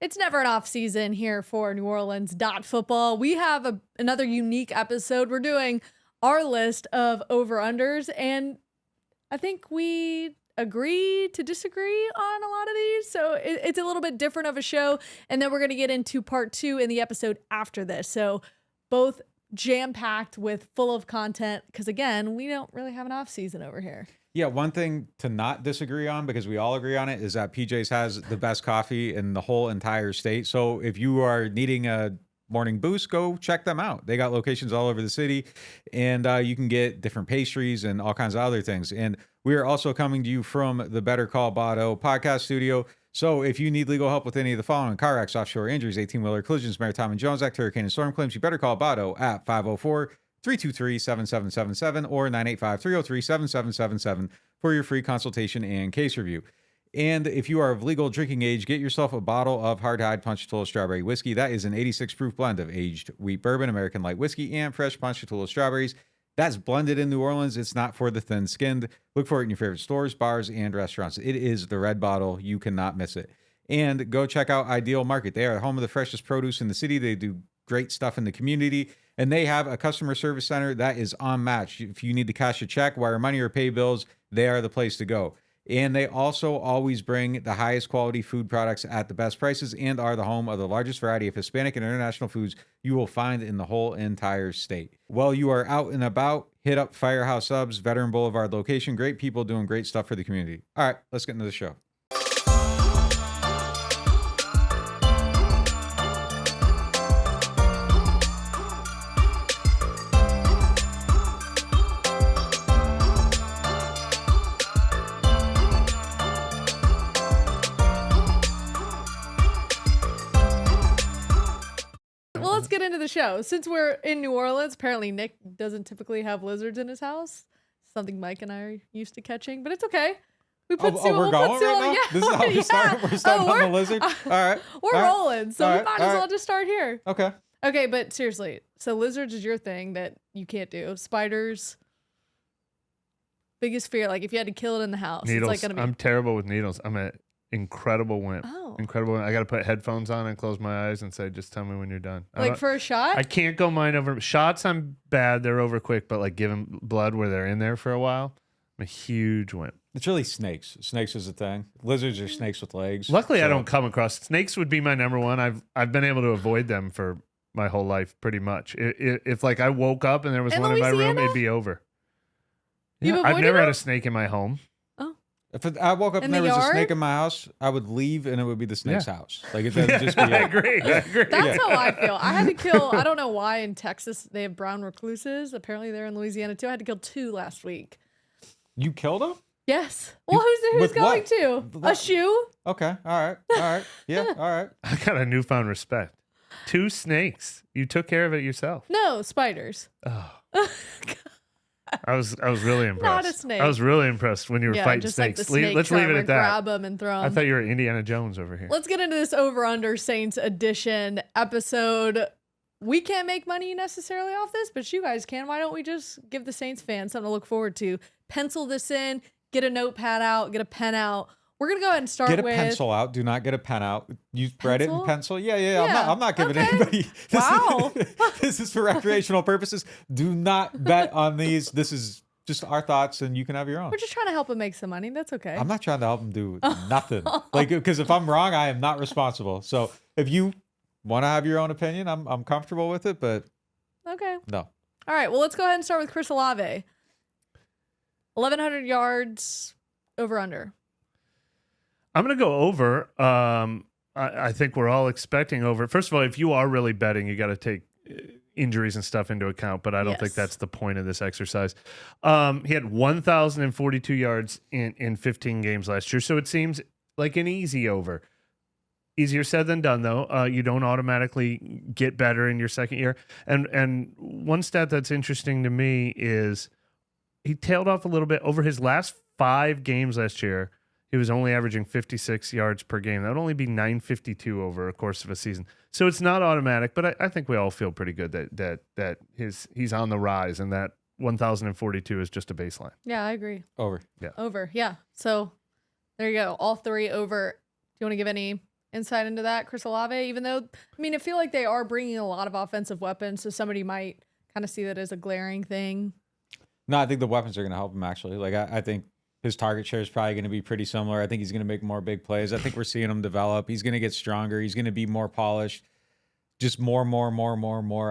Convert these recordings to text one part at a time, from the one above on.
It's never an off season here for NewOrleans.Football. We have another unique episode. We're doing our list of over-unders, and I think we agree to disagree on a lot of these. So it's a little bit different of a show. And then we're going to get into part 2 in the episode after this. So both jam-packed with full of content, because again, we don't really have an off season over here. Yeah, one thing to not disagree on, because we all agree on it, is that PJ's has the best coffee in the whole entire state. So if you are needing a morning boost, go check them out. They got locations all over the city, and you can get different pastries and all kinds of other things. And we are also coming to you from the Better Call BADEAUX podcast studio. So if you need legal help with any of the following: car wrecks, offshore injuries, 18-wheeler collisions, Maritime Jones Act, hurricane and storm claims, you better call BADEAUX at 504-323-7777 or 985-303-7777 for your free consultation and case review. And if you are of legal drinking age, get yourself a bottle of Hardhide Ponchatoula Strawberry Whiskey. That is an 86 proof blend of aged wheat bourbon, American light whiskey, and fresh Ponchatoula strawberries. That's blended in New Orleans. It's not for the thin-skinned. Look for it in your favorite stores, bars, and restaurants. It is the red bottle. You cannot miss it. And go check out Ideal Market. They are home of the freshest produce in the city. They do great stuff in the community. And they have a customer service center that is unmatched. If you need to cash a check, wire money, or pay bills, they are the place to go. And they also always bring the highest quality food products at the best prices and are the home of the largest variety of Hispanic and international foods you will find in the whole entire state. While you are out and about, hit up Firehouse Subs, Veteran Boulevard location. Great people doing great stuff for the community. All right, let's get into the show. Let's get into the show. Since we're in New Orleans, apparently Nick doesn't typically have lizards in his house. Something Mike and I are used to catching, but it's okay. We put we're going right now? Yeah, This is how we start? We're starting on the lizard? All right. We're rolling, so All we right. might as well just start here. Okay. Okay, but seriously, so lizards is your thing that you can't do. Spiders, biggest fear, like if you had to kill it in the house. Needles. It's like gonna be... I'm terrible with needles. I'm an incredible wimp. Oh. Incredible. I got to put headphones on and close my eyes and say, just tell me when you're done. Like for a shot? I can't go mine over. Shots, I'm bad. They're over quick, but like giving blood where they're in there for a while, I'm a huge wimp. It's really snakes. Snakes is a thing. Lizards are snakes with legs. Luckily, I don't come across snakes. Would be my number one. I've been able to avoid them for my whole life, pretty much. If like I woke up and there was one in my room, it'd be over. Yeah, I've never had a snake in my home. Oh. If I woke up and there was a snake in my house, I would leave and it would be the snake's house. Like it doesn't just be. I agree. That's how I feel. I had to kill. I don't know why in Texas they have brown recluses. Apparently they're in Louisiana too. I had to kill 2 last week. You killed them? Yes. Well, who's going what? to? A shoe? Okay. All right. All right. Yeah. All right. I got a newfound respect. 2 snakes. You took care of it yourself. No, spiders. Oh. I was really impressed. Not a snake. I was really impressed when you were fighting just snakes. Like the snake Let's leave it at that. Grab them and throw them. I thought you were Indiana Jones over here. Let's get into this over-under Saints edition episode. We can't make money necessarily off this, but you guys can. Why don't we just give the Saints fans something to look forward to? Pencil this in, get a notepad out, get a pen out. We're going to go ahead and start with... Get a pencil out. Do not get a pen out. You write it in pencil. Yeah. I'm not giving Okay. anybody... Wow. This is for recreational purposes. Do not bet on these. This is just our thoughts, and you can have your own. We're just trying to help him make some money. That's okay. I'm not trying to help him do nothing. Like, because if I'm wrong, I am not responsible. So if you want to have your own opinion, I'm comfortable with it, but okay. No. All right. Well, let's go ahead and start with Chris Olave. 1,100 yards over under. I'm going to go over. I think we're all expecting over. First of all, if you are really betting, you got to take injuries and stuff into account, but I don't think that's the point of this exercise. He had 1,042 yards in 15 games last year, so it seems like an easy over. Easier said than done, though. You don't automatically get better in your second year. And one stat that's interesting to me is he tailed off a little bit. Over his last 5 games last year, he was only averaging 56 yards per game. That would only be 952 over a course of a season. So it's not automatic, but I think we all feel pretty good that he's on the rise, and that 1,042 is just a baseline. Yeah, I agree. Over. Yeah. Over. Yeah. So there you go. All 3 over. Do you want to give any insight into that, Chris Olave? Even though, I mean, I feel like they are bringing a lot of offensive weapons, so somebody might kind of see that as a glaring thing. No, I think the weapons are going to help him, actually. Like, I think his target share is probably going to be pretty similar. I think he's going to make more big plays. I think we're seeing him develop. He's going to get stronger. He's going to be more polished. Just more.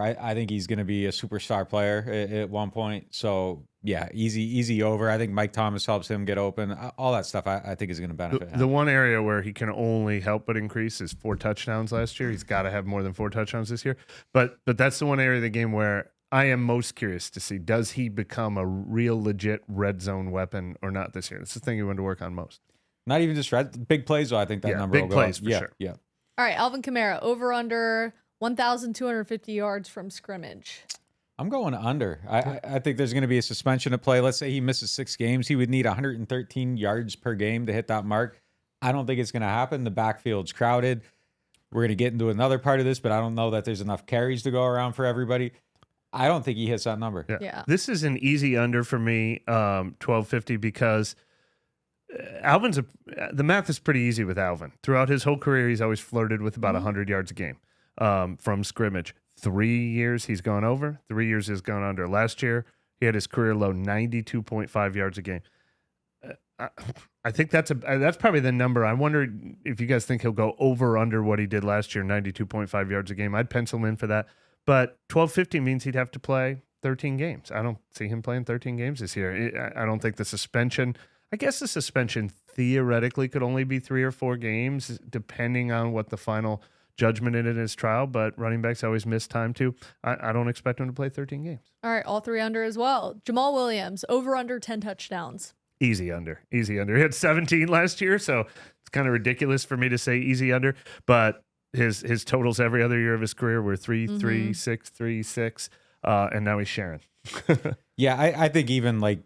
I think he's going to be a superstar player at one point. So, yeah, easy over. I think Mike Thomas helps him get open. All that stuff I think is going to benefit him. The one area where he can only help but increase is 4 touchdowns last year. He's got to have more than 4 touchdowns this year. But that's the one area of the game where I am most curious to see, does he become a real legit red zone weapon or not this year? That's the thing you want to work on most. Not even just big plays, though. I think that number big will go plays up. for sure. Yeah. All right, Alvin Kamara, over under 1,250 yards from scrimmage. I'm going under. I think there's going to be a suspension of play. Let's say he misses 6 games. He would need 113 yards per game to hit that mark. I don't think it's going to happen. The backfield's crowded. We're going to get into another part of this, but I don't know that there's enough carries to go around for everybody. I don't think he hits that number. Yeah. This is an easy under for me, 1,250, because the math is pretty easy with Alvin. Throughout his whole career, he's always flirted with about 100 yards a game from scrimmage. 3 years he's gone over. 3 years he's gone under. Last year he had his career low 92.5 yards a game. I think that's probably the number. I wonder if you guys think he'll go over or under what he did last year, 92.5 yards a game. I'd pencil him in for that. But 1,250 means he'd have to play 13 games. I don't see him playing 13 games this year. I don't think the suspension. I guess the suspension theoretically could only be 3 or 4 games, depending on what the final judgment in his trial. But running backs always miss time too. I don't expect him to play 13 games. All right, all 3 under as well. Jamal Williams, over under 10 touchdowns. Easy under. He had 17 last year, so it's kind of ridiculous for me to say easy under. But his totals every other year of his career were 3, 3, 6, 3, 6, and now he's sharing. Yeah, I think even like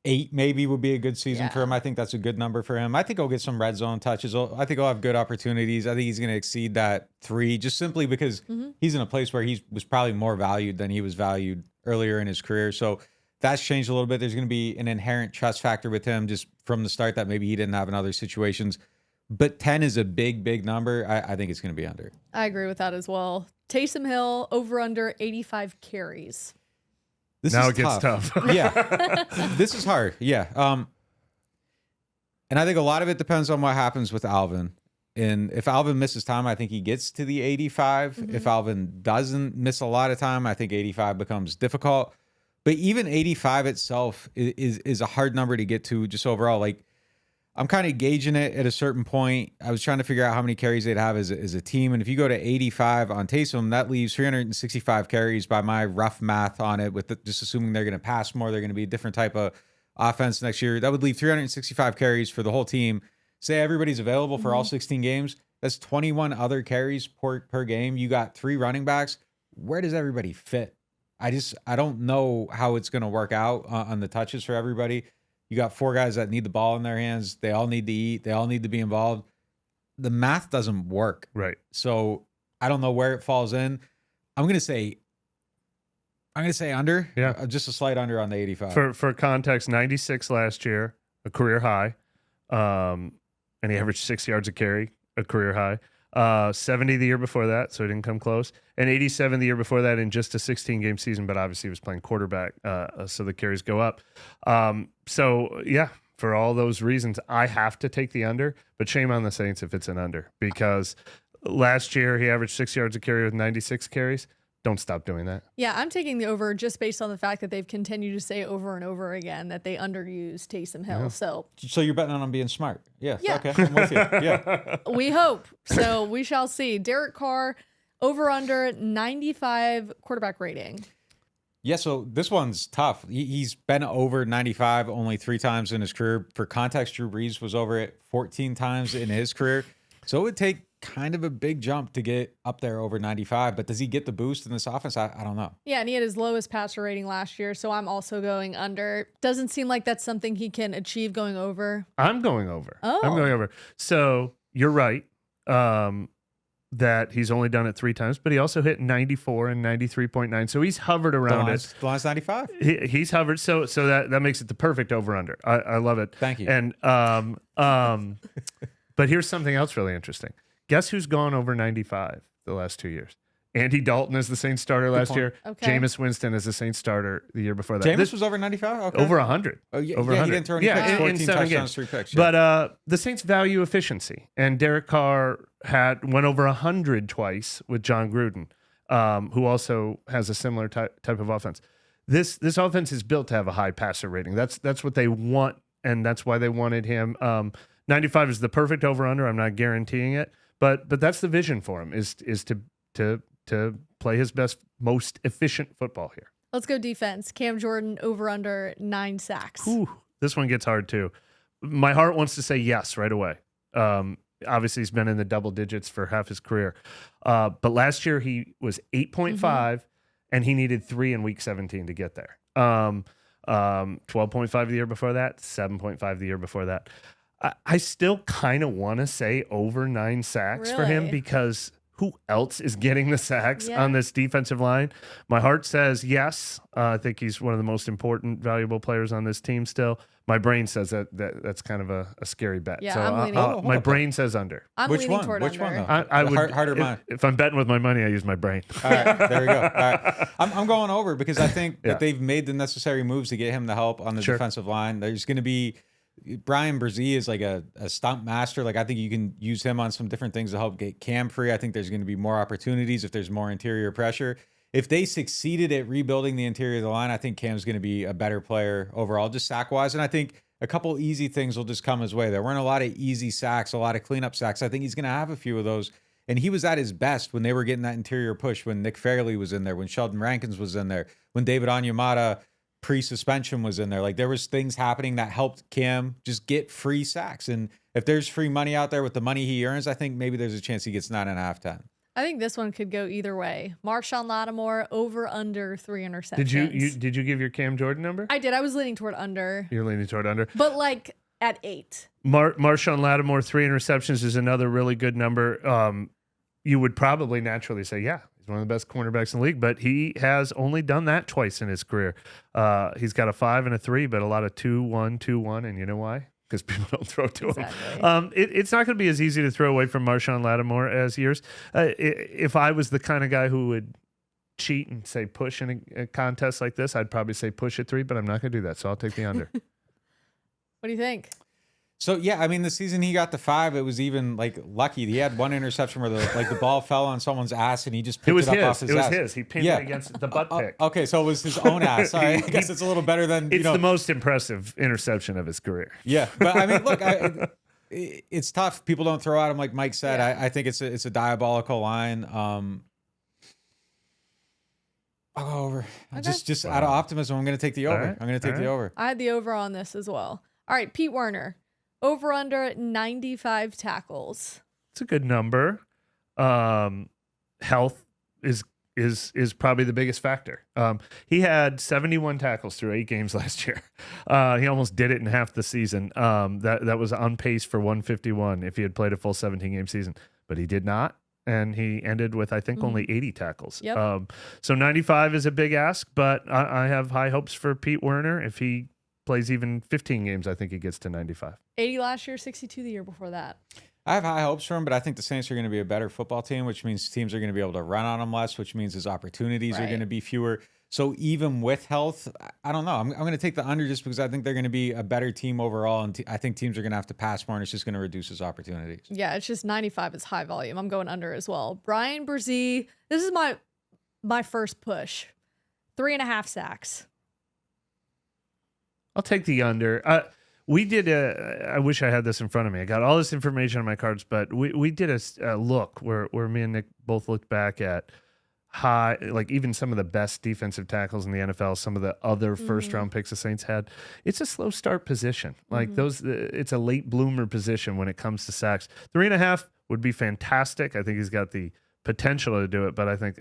8 maybe would be a good season for him. I think that's a good number for him. I think he'll get some red zone touches. I think he'll have good opportunities. I think he's going to exceed that 3 just simply because he's in a place where he was probably more valued than he was valued earlier in his career. So that's changed a little bit. There's going to be an inherent trust factor with him just from the start that maybe he didn't have in other situations. But 10 is a big number. I think it's going to be under. I agree with that as well. Taysom Hill, over under 85 carries. Now it gets tough. Yeah. This is hard. Yeah. And I think a lot of it depends on what happens with Alvin. And if Alvin misses time, I think he gets to the 85. If Alvin doesn't miss a lot of time, I think 85 becomes difficult. But even 85 itself is a hard number to get to just overall. Like, I'm kind of gauging it at a certain point. I was trying to figure out how many carries they'd have as a team. And if you go to 85 on Taysom, that leaves 365 carries by my rough math on it, with just assuming they're going to pass more, they're going to be a different type of offense next year. That would leave 365 carries for the whole team. Say everybody's available for all 16 games. That's 21 other carries per game. You got 3 running backs. Where does everybody fit? I don't know how it's going to work out on the touches for everybody. You got 4 guys that need the ball in their hands. They all need to eat. They all need to be involved. The math doesn't work. Right. So I don't know where it falls in. I'm going to say under. Yeah. Just a slight under on the 85. For context, 96 last year, a career high. And he averaged 6 yards a carry, a career high. 70 the year before that, so he didn't come close. And 87 the year before that in just a 16-game season, but obviously he was playing quarterback, so the carries go up. So, yeah, for all those reasons, I have to take the under, but shame on the Saints if it's an under, because last year he averaged 6 yards a carry with 96 carries. Don't stop doing that. Yeah, I'm taking the over just based on the fact that they've continued to say over and over again that they underuse Taysom Hill. Yeah. So you're betting on him being smart. Yeah. Yeah. Okay. I'm with you. Yeah. We hope. So we shall see. Derek Carr, over under 95 quarterback rating. Yeah, so this one's tough. He's been over 95 only 3 times in his career. For context, Drew Brees was over it 14 times in his career. So it would take kind of a big jump to get up there over 95. But does he get the boost in this offense? I don't know. Yeah, and he had his lowest passer rating last year, so I'm also going under. Doesn't seem like that's something he can achieve going over. I'm going over. Oh. I'm going over. So you're right that he's only done it 3 times, but he also hit 94 and 93.9. So he's hovered around it. The last 95. He's hovered. So that makes it the perfect over under. I love it. Thank you. And but here's something else really interesting. Guess who's gone over 95 the last 2 years? Andy Dalton is the Saints starter last year. Okay. Jameis Winston is the Saints starter the year before that. Jameis was over 95? Okay. Over 100. Oh, yeah, over yeah, 100. he didn't throw any picks. 14 in 7 touchdowns, games. 3 picks. Yeah. But the Saints value efficiency. And Derek Carr went over 100 twice with John Gruden, who also has a similar type of offense. This offense is built to have a high passer rating. That's what they want, and that's why they wanted him. 95 is the perfect over-under. I'm not guaranteeing it, but that's the vision for him is to play his best, most efficient football here. Let's go defense. Cam Jordan over under 9 sacks. Ooh, this one gets hard too. My heart wants to say yes right away. Obviously, he's been in the double digits for half his career. But last year he was 8.5, and he needed 3 in week 17 to get there. 12.5 the year before that, 7.5 the year before that. I still kind of want to say over 9 sacks for him, Really? because who else is getting the sacks on this defensive line? My heart says yes. I think he's one of the most important, valuable players on this team still. My brain says that's kind of a scary bet. Yeah, so I'm leaning. my brain says under. I'm Which leaning one? toward Which under. one, though? I would harder mine. if I'm betting with my money, I use my brain. All right, there we go. All right. I'm going over because I think that they've made the necessary moves to get him the help on the defensive line. There's going to be Brian Brzee is like a stunt master. Like, I think you can use him on some different things to help get Cam free. I think there's going to be more opportunities if there's more interior pressure. If they succeeded at rebuilding the interior of the line, I think Cam's going to be a better player overall, just sack-wise. And I think a couple easy things will just come his way. There weren't a lot of easy sacks, a lot of cleanup sacks. I think he's going to have a few of those. And he was at his best when they were getting that interior push, when Nick Fairley was in there, when Sheldon Rankins was in there, when David Onyemata pre-suspension was in there. Like, there was things happening that helped Cam just get free sacks. And if there's free money out there with the money he earns, I think maybe there's a chance he gets 9.5, 10. I think this one could go either way. MARSHON LATTIMORE over under 3 interceptions. Did you give your Cam Jordan number? I did. I was leaning toward under. You're leaning toward under. But like at 8. Marshawn Lattimore, 3 interceptions is another really good number. You would probably naturally say, yeah, he's one of the best cornerbacks in the league, but he has only done that twice in his career. He's got a 5 and a 3, but a lot of 2-1, 2-1, and you know why? Because people don't throw to him. It's not going to be as easy to throw away from Marshawn Lattimore as years. If I was the kind of guy who would cheat and say push in a contest like this, I'd probably say push at 3, but I'm not going to do that, so I'll take the under. What do you think? So, yeah, I mean, the season he got the 5, it was even like lucky. He had one interception where the ball fell on someone's ass and he just picked it up off his ass. It was his. He pinned it against the butt pick. Okay, so it was his own ass. Sorry, I guess it's a little better than, It's the most impressive interception of his career. Yeah, but I mean, look, it's tough. People don't throw at him like Mike said. I think it's a diabolical line. I'll go over. Okay. Just out of optimism, I'm going to take the over. Right. I'm going to take the over. I had the over on this as well. All right, Pete Werner. Over under 95 tackles. It's a good number. Health is probably the biggest factor. He had 71 tackles through 8 games last year. He almost did it in half the season. That was on pace for 151 if he had played a full 17-game season, but he did not. And he ended with, I think, only 80 tackles. Yep. So 95 is a big ask, but I have high hopes for Pete Werner. If he plays even 15 games, I think he gets to 95. 80 last year, 62 the year before that. I have high hopes for him, but I think the Saints are going to be a better football team, which means teams are going to be able to run on him less, which means his opportunities are going to be fewer. So even with health, I don't know. I'm going to take the under just because I think they're going to be a better team overall, and I think teams are going to have to pass more, and it's just going to reduce his opportunities. Yeah, it's just 95 is high volume. I'm going under as well. Brian Brzee, this is my first push. 3.5 sacks. I'll take the under. We did I wish I had this in front of me. I got all this information on my cards, but we did a look where me and Nick both looked back at high, like even some of the best defensive tackles in the NFL, some of the other first-round picks the Saints had. It's a slow start position. Like it's a late bloomer position when it comes to sacks. 3.5 would be fantastic. I think he's got the potential to do it, but I think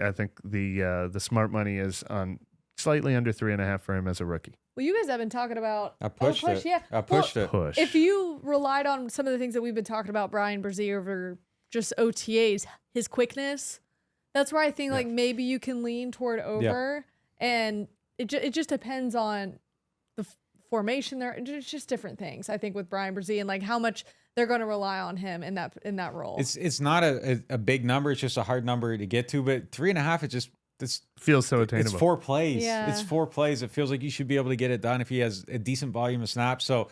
the smart money is on slightly under 3.5 for him as a rookie. Well, you guys have been talking about I pushed it. Yeah. I pushed it. Push. If you relied on some of the things that we've been talking about, Brian Brzee over just OTAs, his quickness, that's where I think like maybe you can lean toward over, and it just depends on the formation there. It's just different things. I think with Brian Brzee and like how much they're going to rely on him in that role. It's not a big number. It's just a hard number to get to. But 3.5, it feels so attainable. It's 4 plays. Yeah. It's 4 plays. It feels like you should be able to get it done if he has a decent volume of snaps. So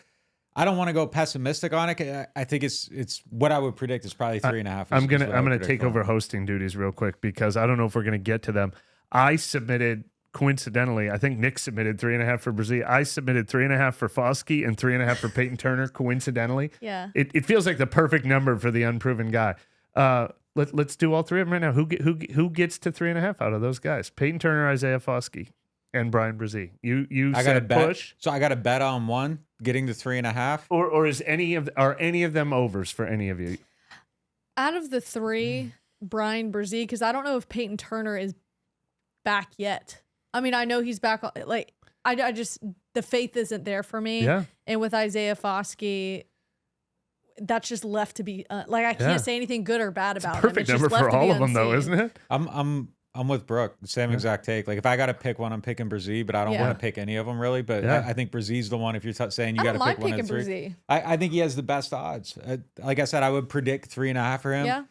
I don't want to go pessimistic on it. I think it's what I would predict is probably 3.5. I'm gonna take over hosting duties real quick because I don't know if we're gonna get to them. I submitted, coincidentally, I think Nick submitted 3.5 for Brazil. I submitted 3.5 for Foskey and 3.5 for Peyton Turner. Coincidentally, yeah, it feels like the perfect number for the unproven guy. Let's do all 3 of them right now. Who gets to 3.5 out of those guys? Peyton Turner, Isaiah Foskey, and Brian Brazil. You I said bet, push. so I got to bet on one getting to 3.5. Or are any of them overs for any of you? Out of the 3, Brian Brazil, because I don't know if Peyton Turner is back yet. I mean, I know he's back. Like I just the faith isn't there for me. Yeah. And with Isaiah Foskey, that's just left to be like I can't say anything good or bad about him. Perfect It's number just left for to be all of them, though, unseen. isn't it? I'm with Brooke. Same exact take. Like if I got to pick one, I'm picking Brazil, but I don't want to pick any of them really. But I think Brazil's the one. If you're saying you got to pick one of the 3, Brazil. I think he has the best odds. Like I said, I would predict 3.5 for him. Yeah.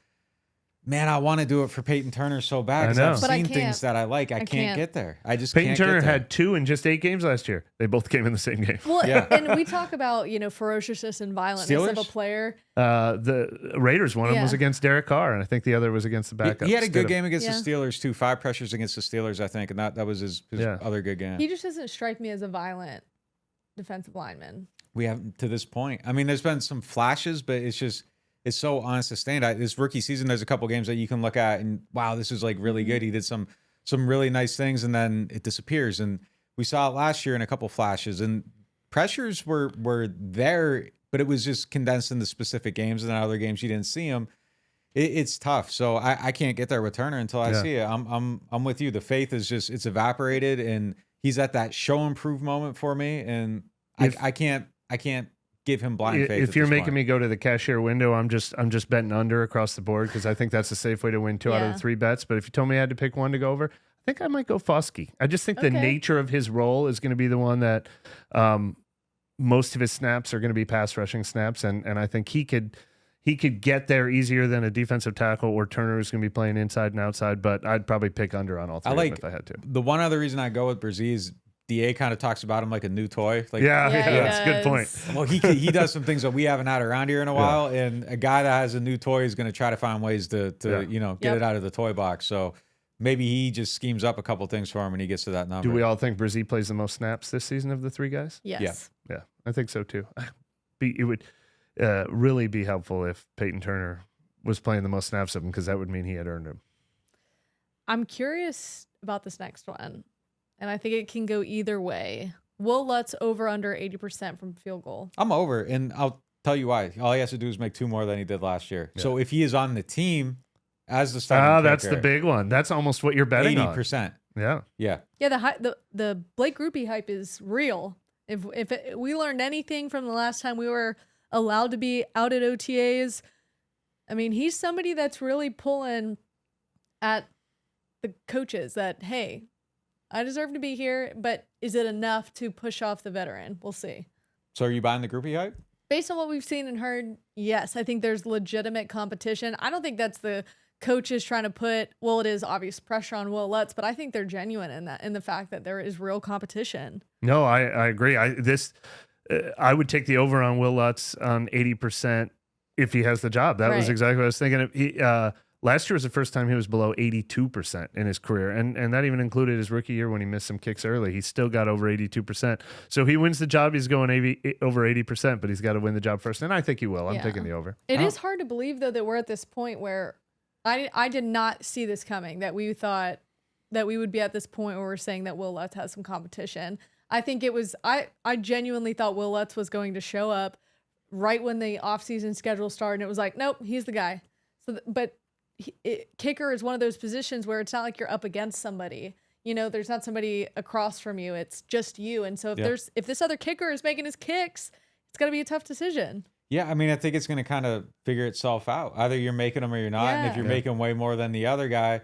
Man, I want to do it for Peyton Turner so bad because I know. I've But I seen can't. things that I like. I can't get there. I just Peyton can't Turner get there. had 2 in just 8 games last year. They both came in the same game. Well, Yeah. and we talk about, ferociousness and violence of a Steelers? player. The Raiders, one of them was against Derek Carr, and I think the other was against the backup. He had a good game against Yeah. the Steelers too. 5 pressures against the Steelers, I think, and that was his other good game. He just doesn't strike me as a violent defensive lineman. We haven't to this point. I mean, there's been some flashes, but it's so unsustained. This rookie season, there's a couple games that you can look at and wow, this is like really good. He did some really nice things, and then it disappears. And we saw it last year in a couple flashes. And pressures were there, but it was just condensed into specific games. And then other games you didn't see them. It's tough. So I can't get there with Turner until I see it. I'm with you. The faith is it's evaporated, and he's at that show improve moment for me. And I can't give him blind faith. If you're making me go to the cashier window, I'm just betting under across the board because I think that's a safe way to win 2 out of the 3 bets. But if you told me I had to pick one to go over, I think I might go Foskey. I just think the nature of his role is going to be the one that most of his snaps are going to be pass rushing snaps, and I think he could get there easier than a defensive tackle, or Turner is going to be playing inside and outside. But I'd probably pick under on all 3 of them if I had to. The one other reason I go with Brazil is DA kind of talks about him like a new toy. Like, that's a good point. Well, he does some things that we haven't had around here in a while, and a guy that has a new toy is going to try to find ways to get it out of the toy box. So maybe he just schemes up a couple things for him when he gets to that number. Do we all think Brazil plays the most snaps this season of the 3 guys? Yes. Yeah, I think so too. It would really be helpful if Peyton Turner was playing the most snaps of them, because that would mean he had earned them. I'm curious about this next one, and I think it can go either way. Will Lutz over under 80% from field goal? I'm over, and I'll tell you why. All he has to do is make 2 more than he did last year. Yeah. So if he is on the team as the starting that's the big one. That's almost what you're betting 80%. on. Yeah. Yeah, the Blake Groupie hype is real. If we learned anything from the last time we were allowed to be out at OTAs, I mean, he's somebody that's really pulling at the coaches that, hey, I deserve to be here, but is it enough to push off the veteran? We'll see. So are you buying the Groupie hype? Based on what we've seen and heard, yes. I think there's legitimate competition. I don't think that's the coaches trying to put, well, it is obvious pressure on Will Lutz, but I think they're genuine in the fact that there is real competition. No, I agree. I would take the over on Will Lutz on 80% if he has the job. That was exactly what I was thinking. Last year was the first time he was below 82% in his career, and that even included his rookie year when he missed some kicks early. He still got over 82%. So he wins the job. He's going over 80%, but he's got to win the job first, and I think he will. I'm taking the over. It is hard to believe, though, that we're at this point where I did not see this coming, that we thought that we would be at this point where we're saying that Will Lutz has some competition. I think it was I genuinely thought Will Lutz was going to show up right when the offseason schedule started, and it was like, nope, he's the guy. Kicker is one of those positions where it's not like you're up against somebody. You know, there's not somebody across from you. It's just you. And so if this other kicker is making his kicks, it's going to be a tough decision. Yeah, I mean, I think it's going to kind of figure itself out. Either you're making them or you're not. Yeah. And if you're making way more than the other guy,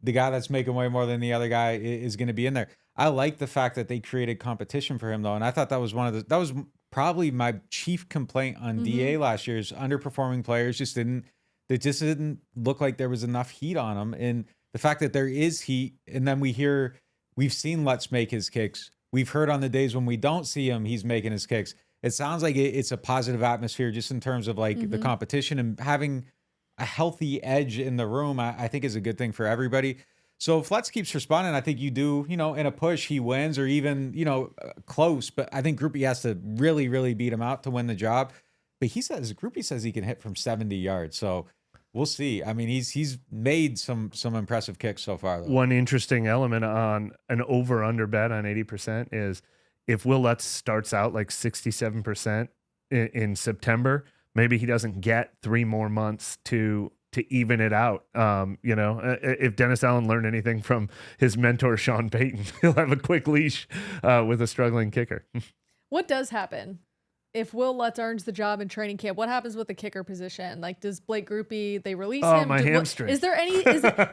the guy that's making way more than the other guy is going to be in there. I like the fact that they created competition for him though. And I thought that was that was probably my chief complaint on DA last year is underperforming players just didn't look like there was enough heat on them. And the fact that there is heat, and then we've seen LUTZ make his kicks. We've heard on the days when we don't see him, he's making his kicks. It sounds like it's a positive atmosphere just in terms of like the competition, and having a healthy edge in the room, I think is a good thing for everybody. So if LUTZ keeps responding, I think you do, in a push, he wins, or even, close. But I think Groupie has to really, really beat him out to win the job. But Groupie says he can hit from 70 yards. So we'll see. I mean, he's made some impressive kicks so far, though. One interesting element on an over-under bet on 80% is if Will Lutz starts out like 67% in September, maybe he doesn't get 3 more months to even it out. If Dennis Allen learned anything from his mentor, Sean Payton, he'll have a quick leash with a struggling kicker. What does happen if Will Lutz earns the job in training camp? What happens with the kicker position? Like, does Blake Groupie, they release him? My hamstring. Is there any,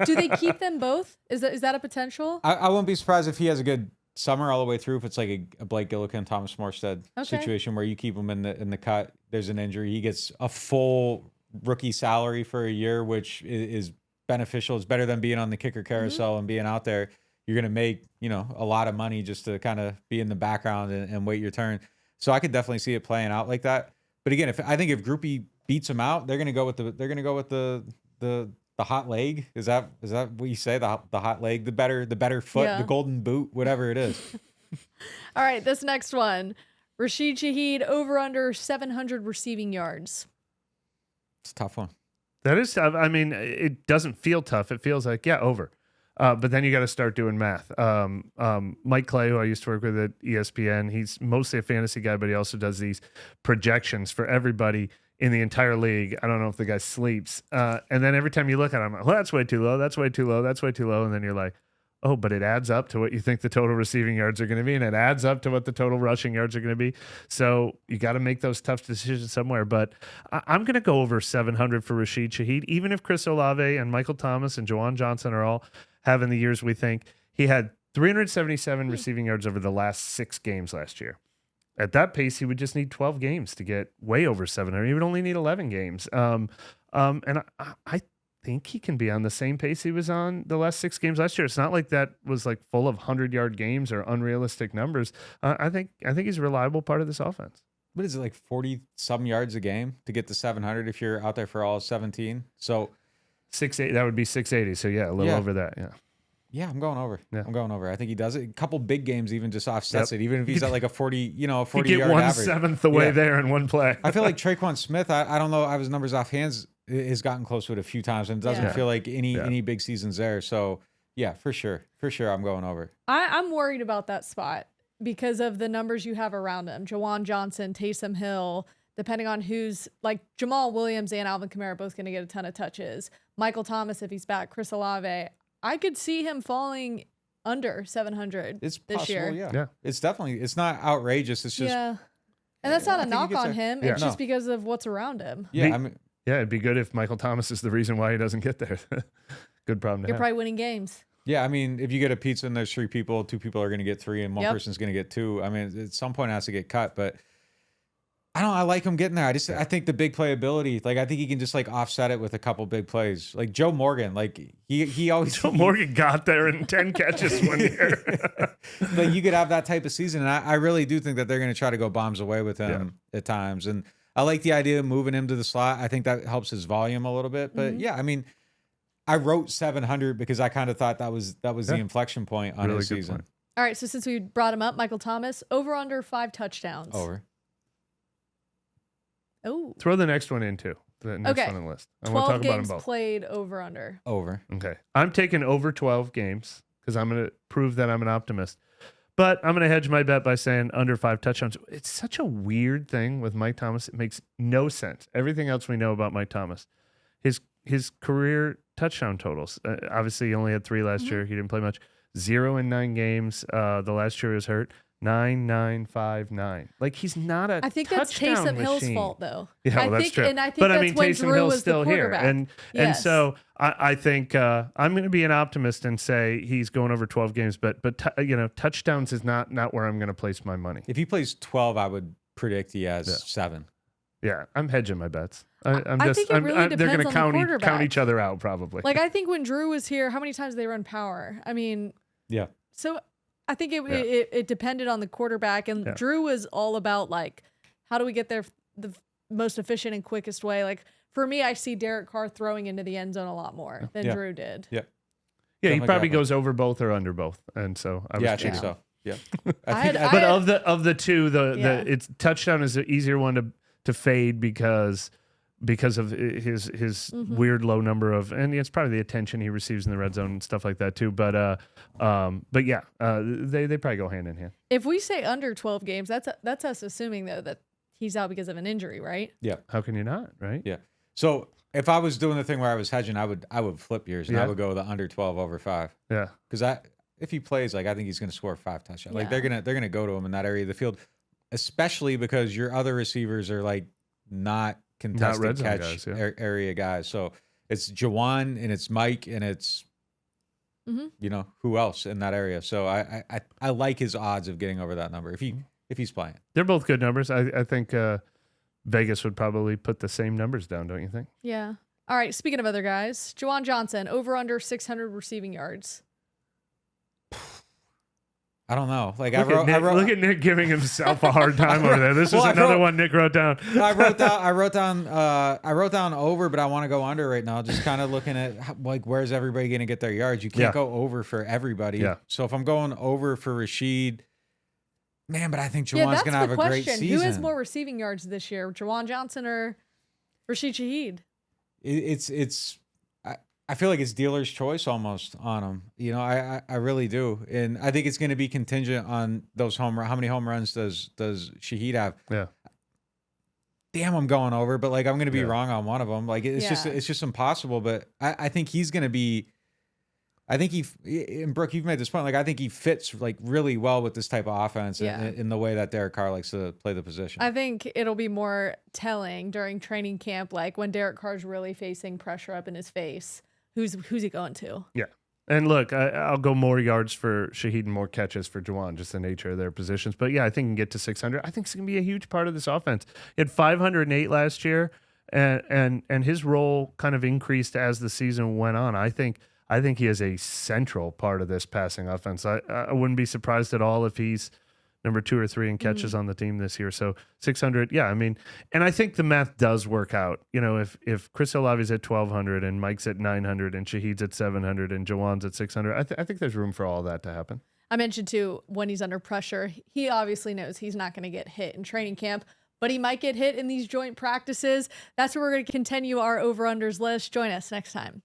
do they keep them both? Is that a potential? I wouldn't be surprised if he has a good summer all the way through. If it's like a Blake Gillikin, Thomas Morstead situation where you keep him in the cut, there's an injury, he gets a full rookie salary for a year, which is beneficial. It's better than being on the kicker carousel and being out there. You're going to make, a lot of money just to kind of be in the background and wait your turn. So I could definitely see it playing out like that. But again, I think if Groupie beats him out, they're going to go with the hot leg. Is that what you say? The hot leg, the better foot, the golden boot, whatever it is. All right, this next one. Rashid Shaheed over under 700 receiving yards. It's a tough one. That is tough. I mean, it doesn't feel tough. It feels like, over. But then you got to start doing math. Mike Clay, who I used to work with at ESPN, he's mostly a fantasy guy, but he also does these projections for everybody in the entire league. I don't know if the guy sleeps. And then every time you look at him, well, that's way too low. That's way too low. That's way too low. And then you're like, oh, but it adds up to what you think the total receiving yards are going to be, and it adds up to what the total rushing yards are going to be. So you got to make those tough decisions somewhere. But I'm going to go over 700 for Rashid Shaheed, even if Chris Olave and Michael Thomas and Juwan Johnson are all having the years we think. He had 377 receiving yards over the last 6 games last year. At that pace, he would just need 12 games to get way over 700. He would only need 11 games. And I think he can be on the same pace he was on the last 6 games last year. It's not like that was like full of 100-yard games or unrealistic numbers. I think he's a reliable part of this offense. What is it, like 40-some yards a game to get to 700 if you're out there for all 17? So 680, that would be 680. So a little over that. Yeah, I'm going over. Yeah. I'm going over. I think he does it. A couple big games even just offsets it. Even if he's at like a 40, a 40-yard get average. 1/7 the way there in one play. I feel like Traquan Smith, I don't know, I have his numbers offhand, has gotten close to it a few times, and it doesn't feel like any big seasons there. So yeah, for sure, I'm going over. I'm worried about that spot because of the numbers you have around him. Juwan Johnson, Taysom Hill, depending on who's, like Jamal Williams and Alvin Kamara both going to get a ton of touches. Michael Thomas, if he's back, Chris Olave. I could see him falling under 700 it's this possible, year. Yeah. It's not outrageous. It's just and that's not a knock on him. Yeah. It's just because of what's around him. Yeah, it'd be good if Michael Thomas is the reason why he doesn't get there. Good problem to You're have. probably winning games. Yeah, I mean, if you get a pizza and there's 3 people, 2 people are going to get 3, and one person's going to get 2. I mean, at some point it has to get cut, but I like him getting there. I think the big playability, like I think he can just like offset it with a couple big plays. Like Joe Morgan, like he always Joe Morgan got there in 10 catches one year. Like you could have that type of season, and I really do think that they're going to try to go bombs away with him at times. And I like the idea of moving him to the slot. I think that helps his volume a little bit. But I mean, I wrote 700 because I kind of thought that was the inflection point on his season. Point. All right, so since we brought him up, Michael Thomas, over under 5 touchdowns. Over. Oh. Throw the next one in too. The next one on the list. I want to 12 talk about them games both. played over under. Over. Okay. I'm taking over 12 games because I'm going to prove that I'm an optimist. But I'm going to hedge my bet by saying under 5 touchdowns. It's such a weird thing with Mike Thomas. It makes no sense. Everything else we know about Mike Thomas. His career touchdown totals. Obviously, he only had 3 last year. He didn't play much. 0 in 9 games. The last year he was hurt. 9959. Like he's not a I think that's touchdown Taysom Hill's machine. fault, though. Yeah, well, that's true. And I think but that's I mean, when Taysom Drew Hill's was still the here, quarterback. and so I think I'm going to be an optimist and say he's going over 12 games. But touchdowns is not where I'm going to place my money. If he plays 12, I would predict he has 7. Yeah, I'm hedging my bets. I think it really they're depends going on the to count quarterback. each other out probably. Like I think when Drew was here, how many times did they run power? I mean, yeah. So I think it depended on the quarterback, and Drew was all about like, how do we get there the most efficient and quickest way? Like for me, I see Derek Carr throwing into the end zone a lot more than Drew did. Yeah. Yeah, he probably goes over both or under both, and so I think so. Yeah. But of the two, it's touchdown is the easier one to fade because of his weird low number of, and it's probably the attention he receives in the red zone and stuff like that too. But yeah, they probably go hand in hand. If we say under 12 games, that's us assuming though that he's out because of an injury, right? Yeah. How can you not? Right? Yeah. So if I was doing the thing where I was hedging, I would flip yours and I would go the under 12 over 5. Yeah. Because if he plays, like I think he's going to score 5 touchdowns. Like they're gonna go to him in that area of the field, especially because your other receivers are like not contested catch guys, area guys. So it's JUWAN and it's Mike and it's who else in that area. So I like his odds of getting over that number if he's playing. They're both good numbers. I think Vegas would probably put the same numbers down, don't you think? Yeah. All right. Speaking of other guys, Juwan Johnson over under 600 receiving yards. I don't know. Like look at Nick giving himself a hard time over there. This is another one Nick wrote down. I wrote down over, but I want to go under right now. Just kind of looking at like where's everybody going to get their yards. You can't go over for everybody. Yeah. So if I'm going over for Rashid, man, but I think Juwan's going to have a great season. Who has more receiving yards this year, Juwan Johnson or Rashid Shaheed? I feel like it's dealer's choice almost on him. You know, I really do. And I think it's going to be contingent on those how many home runs does Shaheed have? Yeah. Damn, I'm going over, but like I'm going to be wrong on one of them. Like it's just impossible. But I think he's going to be. I think and Brooke, you've made this point. Like I think he fits like really well with this type of offense in the way that Derek Carr likes to play the position. I think it'll be more telling during training camp, like when Derek Carr's really facing pressure up in his face. Who's he going to? Yeah. And look, I'll go more yards for Shaheed and more catches for Juwan, just the nature of their positions. But yeah, I think he can get to 600. I think it's going to be a huge part of this offense. He had 508 last year, and his role kind of increased as the season went on. I think he is a central part of this passing offense. I wouldn't be surprised at all if he's number 2 or 3 in catches on the team this year. So 600, yeah, I mean, and I think the math does work out. You know, if Chris Olave's at 1,200 and Mike's at 900 and Shaheed's at 700 and Juwan's at 600, I think there's room for all that to happen. I mentioned too, when he's under pressure, he obviously knows he's not going to get hit in training camp, but he might get hit in these joint practices. That's where we're going to continue our over-unders list. Join us next time.